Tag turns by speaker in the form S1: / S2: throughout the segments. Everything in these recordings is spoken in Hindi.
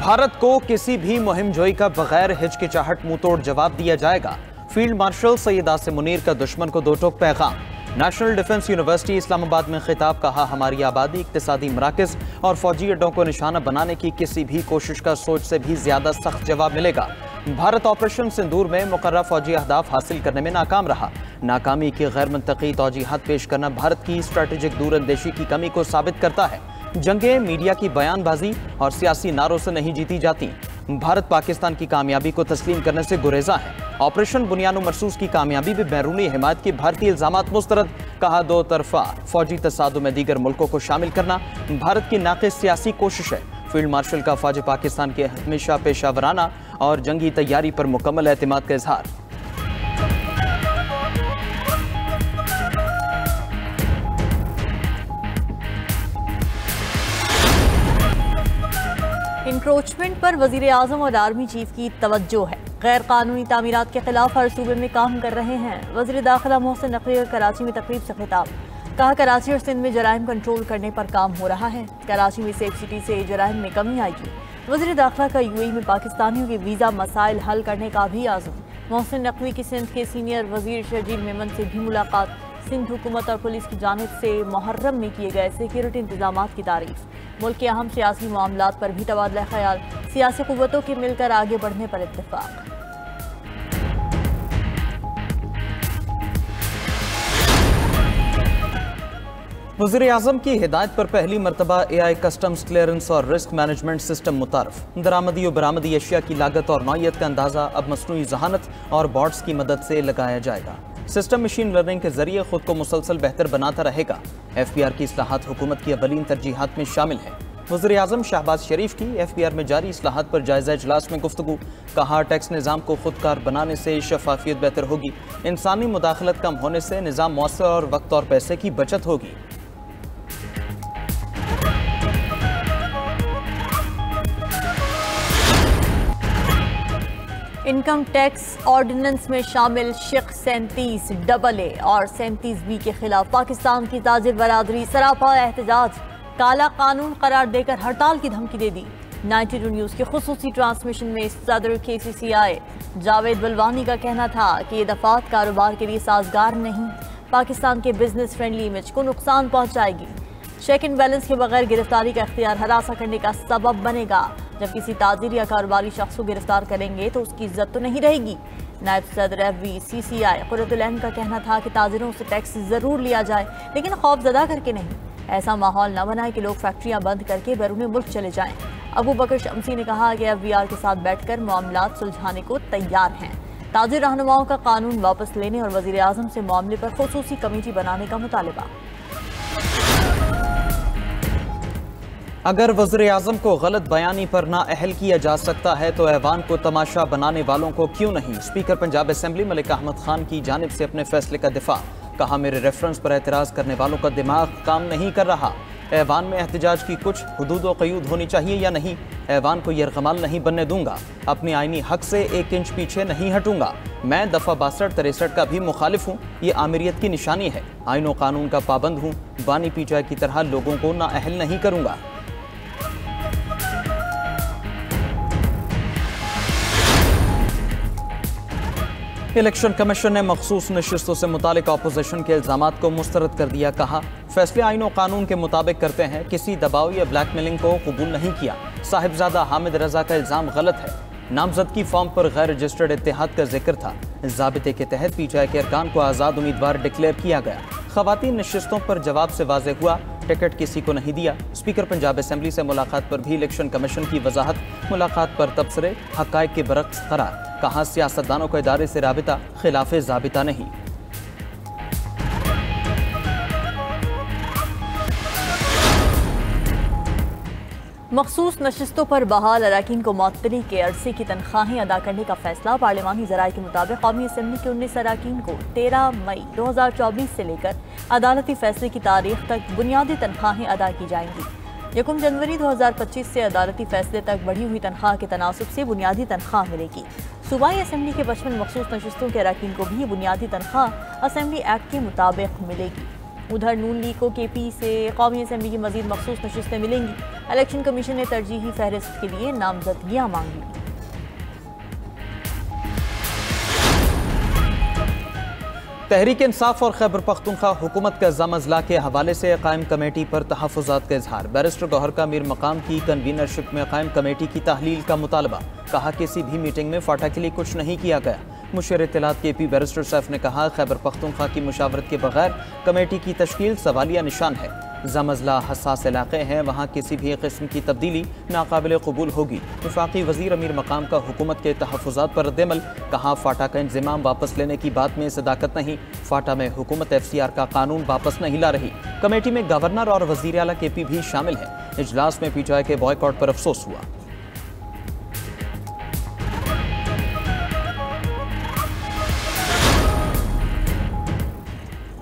S1: भारत को किसी भी मुहिम जोई का बगैर हिचकिचाहट मुंह तोड़ जवाब दिया जाएगा। फील्ड मार्शल सैयद आसिम मुनीर का दुश्मन को दो टोक पैगाम। नेशनल डिफेंस यूनिवर्सिटी इस्लामाबाद में खिताब, कहा हमारी आबादी, इक्तिसादी मराकज और फौजी अड्डों को निशाना बनाने की किसी भी कोशिश का सोच से भी ज्यादा सख्त जवाब मिलेगा। भारत ऑपरेशन सिंदूर में मुकर्रर फौजी अहदाफ हासिल करने में नाकाम रहा। नाकामी की गैर मंतकी तौजीहात पेश करना भारत की स्ट्रेटेजिक दूरअंदेशी की कमी को साबित करता है। जंगें मीडिया की बयानबाजी और सियासी नारों से नहीं जीती जाती। भारत पाकिस्तान की कामयाबी को तस्लीम करने से गुरेजा है। ऑपरेशन बुनियानो मरसूस की कामयाबी भी बैरूनी हिमायत के भारतीय इल्जामात मुस्तरद, कहा दो तरफा फौजी तसादुम में दीगर मुल्कों को शामिल करना भारत की नाक़िस सियासी कोशिश है। फील्ड मार्शल का फौज पाकिस्तान के हमेशा पेशावराना और जंगी तैयारी पर मुकम्मल एतमाद का इजहार।
S2: इंक्रोचमेंट पर वजीर आजम और आर्मी चीफ की तवज्जो है। गैर कानूनी तामीरात के खिलाफ हर सूबे में काम कर रहे हैं। वजीर दाखिला मोहसिन नकवी का कराची में तकरीब से खिताब, कहा कराची और सिंध में जराइम कंट्रोल करने पर काम हो रहा है। कराची में सेफ सिटी से जराइम में कमी आएगी। वजीर दाखिला का यूएई में पाकिस्तानियों के वीज़ा मसाइल हल करने का भी आज़म। मोहसिन नकवी की सिंध के सीनियर वजीर शर्जील मेमन से भी मुलाकात। सिंध हुकूमत और पुलिस की जानिब से मुहर्रम में किए गए सिक्योरिटी इंतजाम की तारीफ। मुल्क के अहम सियासी मामलात पर भी तबादला ख्याल। सियासी कुव्वतों के मिलकर आगे बढ़ने पर इत्तेफाक।
S1: वज़ीर आज़म की हिदायत पर पहली मरतबा AI कस्टम्स क्लियरेंस और रिस्क मैनेजमेंट सिस्टम मुतारफ। दरामदी और बरामदी अशिया की लागत और नौयत का अंदाज़ा अब मसनूई जहानत और बॉट्स की मदद से लगाया जाएगा। सिस्टम मशीन लर्निंग के जरिए खुद को मुसलसल बेहतर बनाता रहेगा। FBR की इस्लाहात हुकूमत की अवलीन तरजीहात में शामिल है। वज़ीर आज़म शहबाज शरीफ की FBR में जारी इस्लाहात पर जायजा इजलास में गुफ्तगू, कहा टैक्स निज़ाम को खुदकार बनाने से शफाफियत बेहतर होगी। इंसानी मुदाखलत कम होने से निज़ाम मौसर और वक्त और पैसे की बचत होगी।
S2: इनकम टैक्स ऑर्डिनेंस में शामिल शेख 37 AA और 37B के खिलाफ पाकिस्तान की ताजिर बरादरी सरापा एहतजाज। काला कानून करार देकर हड़ताल की धमकी दे दी। 92 न्यूज़ के खुसूसी ट्रांसमिशन में सदर KCCI जावेद बलवानी का कहना था कि ये दफात कारोबार के लिए साजगार नहीं, पाकिस्तान के बिजनेस फ्रेंडली इमेज को नुकसान पहुंचाएगी। चेक एंड बैलेंस के बगैर गिरफ्तारी का इख्तियार हरासा करने का सबब बनेगा। जब किसी ताजिर या कारोबारी शख्स को गिरफ्तार करेंगे तो उसकी इज्जत तो नहीं रहेगी। नायब सदर FVCCI कुर्रतुल ऐन का कहना था कि ताजिरों से टैक्स जरूर लिया जाए, लेकिन खौफजदा करके नहीं। ऐसा माहौल न बनाए कि लोग फैक्ट्रियां बंद करके बैरून मुल्क चले जाएं। अबू बकर शमसी ने कहा कि FBR के साथ बैठकर मामलात सुलझाने को तैयार हैं। ताजिर रहनुमाओं का कानून वापस लेने और वजीर आजम से मामले पर खुसूसी कमेटी बनाने का मुतालबा।
S1: अगर वज़ीर आज़म को गलत बयानी पर नाअहल किया जा सकता है तो ऐवान को तमाशा बनाने वालों को क्यों नहीं। स्पीकर पंजाब असेंबली मलिक अहमद खान की जानिब से अपने फैसले का दिफा, कहा मेरे रेफरेंस पर एतराज़ करने वालों का दिमाग काम नहीं कर रहा। ऐवान में एहतजाज की कुछ हुदूद व क़यूद होनी चाहिए या नहीं। ऐवान को यरगमाल नहीं बनने दूंगा। अपने आईनी हक से 1 इंच पीछे नहीं हटूंगा। मैं दफ़ा 62-63 का भी मुखालिफ हूँ। ये आमिरियत की निशानी है। आईन व कानून का पाबंद हूँ। बानी पीचाई की तरह लोगों को नाअहल नहीं करूँगा। इलेक्शन कमीशन ने मखसूस नशिस्तों से मुतालिक अपोजिशन के इल्जामात को मुस्तरद कर दिया। कहा फैसले आईन और कानून के मुताबिक करते हैं, किसी दबाव या ब्लैकमेलिंग को कबूल नहीं किया। साहिबजादा हामिद रजा का इल्ज़ाम गलत है। नामजदगी फॉर्म पर गैर रजिस्टर्ड इत्तेहाद का जिक्र था। ज़ाबिते के तहत पीटीआई के अरकान को आज़ाद उम्मीदवार डिक्लेयर किया गया। ख़वातीन नशिस्तों पर जवाब से वाज़ेह हुआ, टिकट किसी को नहीं दिया। स्पीकर पंजाब असेंबली से मुलाकात पर भी इलेक्शन कमीशन की वजाहत। मुलाकात पर तबसरे हक़ाइक़ के बरक्स करार। कहा सियासतदानों को इदारे से राबिता, खिलाफे ज़ाबिता नहीं।
S2: मखसूस नशिस्तों पर बहाल अरकान को मुअत्तली के अरसे की तनख्वाहें अदा करने का फैसला। पार्लिमानी ज़राए के मुताबिक कौमी असम्बली के 19 अरकान को 13 मई 2024 से लेकर अदालती फैसले की तारीख तक बुनियादी तनख्वाहें अदा की जाएंगी। 1 जनवरी 2025 से अदालती फैसले तक बढ़ी हुई तनख्वाह के तनासुब से बुनियादी तनख्वाह मिलेगी। सूबाई असम्बली के 55 मखसूस नशिस्तों के अरकान को भी बुनियादी तनख्वाह असम्बली एक्ट के मुताबिक मिलेगी। उधर नून लीग को केपी से कौमी असम्बली की मजीद मखसूस नशिस्तें मिलेंगी। इलेक्शन कमीशन ने तरजीही फहरिस्त के लिए नामजदगियां मांगी।
S1: तहरीक इंसाफ और खैबर पख्तूनख्वा हुकूमत का ज़म-अज़ला के हवाले से कायम कमेटी पर तहफ़्फ़ुज़ात का इजहार। बैरिस्टर गौहर का मीर मकाम की कन्वीनरशिप में कायम कमेटी की तहलील का मुतालबा। कहा किसी भी मीटिंग में फाटा के लिए कुछ नहीं किया गया। मुशीर इत्तलात केपी बैरिस्टर सैफ ने कहा खैबर पख्तूनख्वा की मुशावरत के बगैर कमेटी की तश्कील सवालिया निशान है। ज़म-अज़ला हसास इलाके हैं, वहाँ किसी भी किस्म की तब्दीली नाकाबिल कबूल होगी। वफाकी वज़ीर अमीर मकाम का हुकूमत के तहफ़्फ़ुज़ात पर रद्द-ए-अमल। कहा फाटा का इंतज़ाम वापस लेने की बात में सदाकत नहीं। फाटा में हुकूमत FCR का कानून वापस नहीं ला रही। कमेटी में गवर्नर और वज़ीर आला KP भी शामिल हैं। इजलास में PTI के बॉयकॉट पर अफसोस हुआ।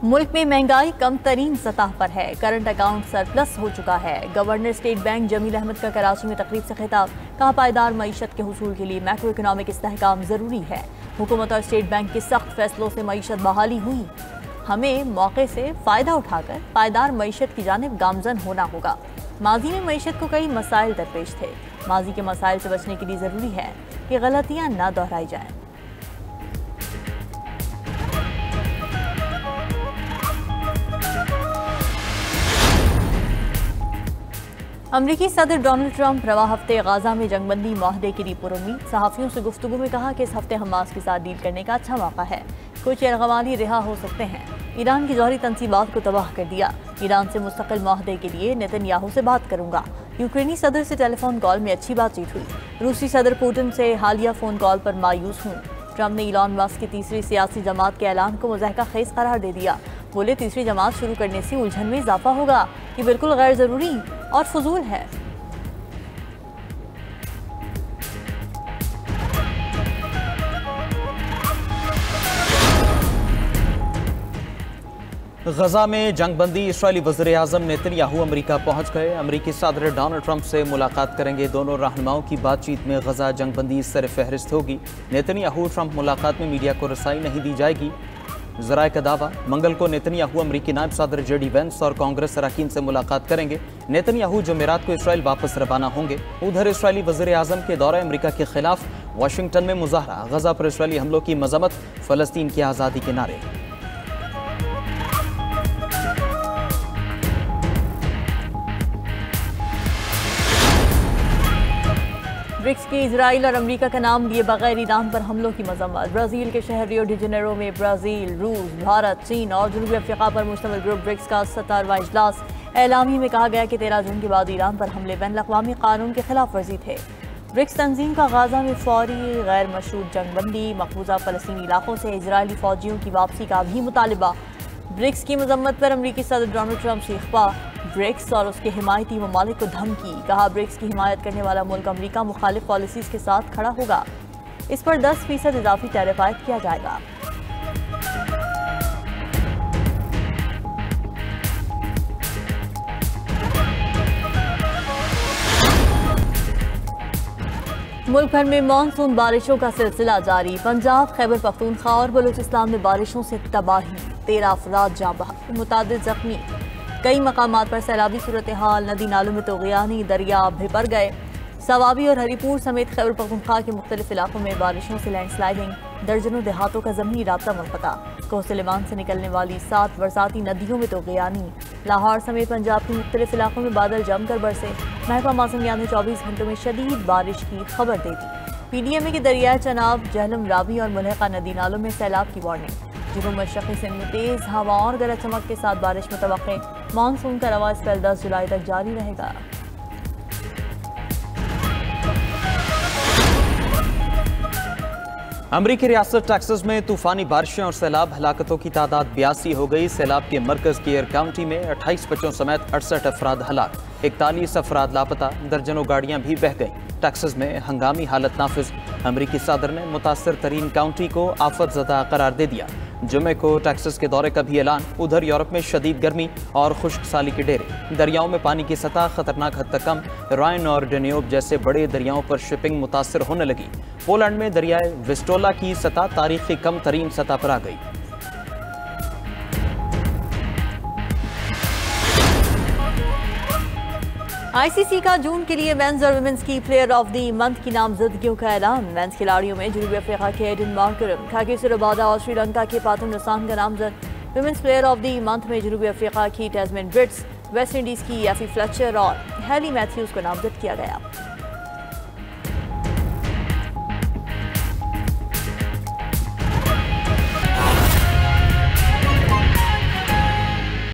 S2: मुल्क में महंगाई कम तरीन सतह पर है। करंट अकाउंट सरप्लस हो चुका है। Governor state bank Jameel Ahmad का कराची में तकरीब से खिताब। कहा पायदार मईशत के हुसूल के लिए मैक्रो इकनॉमिक इस्तेहकाम जरूरी है। हुकूमत और स्टेट बैंक के सख्त फैसलों से मईशत बहाली हुई। हमें मौके से फ़ायदा उठाकर पायदार मईशत की जानिब गामजन होना होगा। माजी में मईशत को कई मसाइल दरपेश थे। माजी के मसाइल से बचने के लिए ज़रूरी है कि गलतियाँ ना दोहराई जाएँ। अमरीकी सदर डोनाल्ड ट्रंप रवा हफ्ते गाजा में जंगबंदी माहदे के लिए पुरुम्मीद। सहाफ़ियों से गुफ्तगू में कहा कि इस हफ्ते हमास के साथ डील करने का अच्छा मौका है। कुछ यरगमाली रिहा हो सकते हैं। ईरान की जौहरी तंसीबात को तबाह कर दिया। ईरान से मुस्तकिल माहदे के लिए नेतन्याहू से बात करूंगा। यूक्रेनी सदर से टेलीफोन कॉल में अच्छी बातचीत हुई। रूसी सदर पुतिन से हालिया फ़ोन कॉल पर मायूस हूँ। ट्रंप ने इलॉन मस्क की तीसरी सियासी जमात के ऐलान को मुज़ाहिका खेज करार दे दिया। बोले तीसरी जमात शुरू करने से उलझन में इजाफा होगा। ये बिल्कुल गैर ज़रूरी और फजूल है।
S1: गजा में जंगबंदी। इस्राएली वज़ीर आज़म नेतन्याहू अमरीका पहुंच गए। अमरीकी सदर डोनाल्ड ट्रंप से मुलाकात करेंगे। दोनों रहनुमाओं की बातचीत में गजा जंगबंदी सर फहरिस्त होगी। नेतन्याहू ट्रंप मुलाकात में मीडिया को रसाई नहीं दी जाएगी। ज़राए का दावा। मंगल को नेतन्याहू अमरीकी नायब सदर JD वेंस और कांग्रेस अरकान से मुलाकात करेंगे। नेतन्याहू जुमेरात को इसराइल वापस रवाना होंगे। उधर इसराइली वज़ीर आज़म के दौरे अमरीका के खिलाफ वाशिंगटन में मुजाहरा। गजा पर इसराइली हमलों की मजम्मत। फ़लस्तीन की आज़ादी के नारे।
S2: ब्रिक्स की इजराइल और अमेरिका का नाम लिए बगैर ईरान पर हमलों की मजम्मत। ब्राज़ील के शहर रियो डी जेनेरो में ब्राज़ील, रूस, भारत, चीन और जनूबी अफ्रीका पर मुश्तमिल ग्रुप ब्रिक्स का 17वां इजलास। एलामी में कहा गया कि 13 जून के बाद ईरान पर हमले बैनुल-अक़वामी कानून के खिलाफ वर्जी थे। ब्रिक्स तंजीम का गाजा में फौरी गैर मशरूत जंगबंदी, मकबूजा फ़लस्तीनी इलाकों से इजरायली फ़ौजियों की वापसी का भी मुतालिबा। ब्रिक्स की मजम्मत पर अमरीकी सदर डोनाल्ड ट्रंप से इख्फा। ब्रिक्स और उसके हिमायती ममालिक को धमकी। कहा ब्रिक्स की हिमायत करने वाला मुल्क अमरीका मुखालिफ पॉलिसीज़ के साथ खड़ा होगा। इस पर 10% इजाफी टैरिफ आयद किया जाएगा। मुल्क भर में मानसून बारिशों का सिलसिला जारी। पंजाब, खैबर पख्तूनख्वा और बलूचिस्तान में बारिशों से तबाही। 13 अफराद जाँ बहक, मुतादिद जख्मी। कई मकामात पर सैलाबी सूरत हाल। नदी नालों में तोग़यानी, दरिया भर गए। सवाबी और हरीपुर समेत खैबर पख्तूनख्वा के मुख्तलिफ इलाकों में बारिशों से लैंडस्लाइडिंग। दर्जनों देहातों का ज़मीनी राब्ता मुनक़ता। कोहसलेमान से निकलने वाली 7 बरसाती नदियों में तोग़यानी। लाहौर समेत पंजाब के मुख्तलिफ इलाकों में बादल जमकर बरसे। महकमा मौसमियात ने 24 घंटों में शदीद बारिश की खबर दे दी। PDMA के दरियाए चनाब, जहलम, रावी और मुल्हका नदी नालों में सैलाब की वार्निंग। जनूब मशरक़ी सिंध में तेज़ हवा और गरज चमक के साथ बारिश मुतवक्के। मानसून का रवा स्पेल 10 जुलाई तक जारी रहेगा।
S1: अमरीकी रियासत टेक्सास में तूफानी बारिशें और सैलाब। हलाकतों की तादाद 82 हो गई। सैलाब के मरकज केयर काउंटी में 28 बच्चों समेत 68 अफराद हलाक। 41 अफराद लापता। दर्जनों गाड़ियां भी बह गईं। टेक्सास में हंगामी हालत नाफिज। अमरीकी सदर ने मुतासर तरीन काउंटी को आफत ज़दा करार दे दिया। जुमे को टेक्सास के दौरे का भी ऐलान। उधर यूरोप में शदीद गर्मी और खुश्क साली के डेरे। दरियाओं में पानी की सतह खतरनाक हद तक कम। राइन और डेन्यूब जैसे बड़े दरियाओं पर शिपिंग मुतासर होने लगी। पोलैंड में दरियाए विस्टोला की सतह तारीखी कम तरीन सतह पर आ गई।
S2: आईसीसी का जून के लिए मेंस और वुमेन्स की प्लेयर ऑफ द मंथ की नामजदगियों का ऐलान। मेंस खिलाड़ियों में जनूबी अफ्रीका के एडन मार्करम, खाकी रबादा और श्रीलंका के पातुम नसान का नामजद। Women's player of the month में जनूबी अफ्रीका की टैस्मिन ब्रिट्स, वेस्ट इंडीज की एफी फ्लेचर और हैली मैथ्यूज को नामजद किया गया।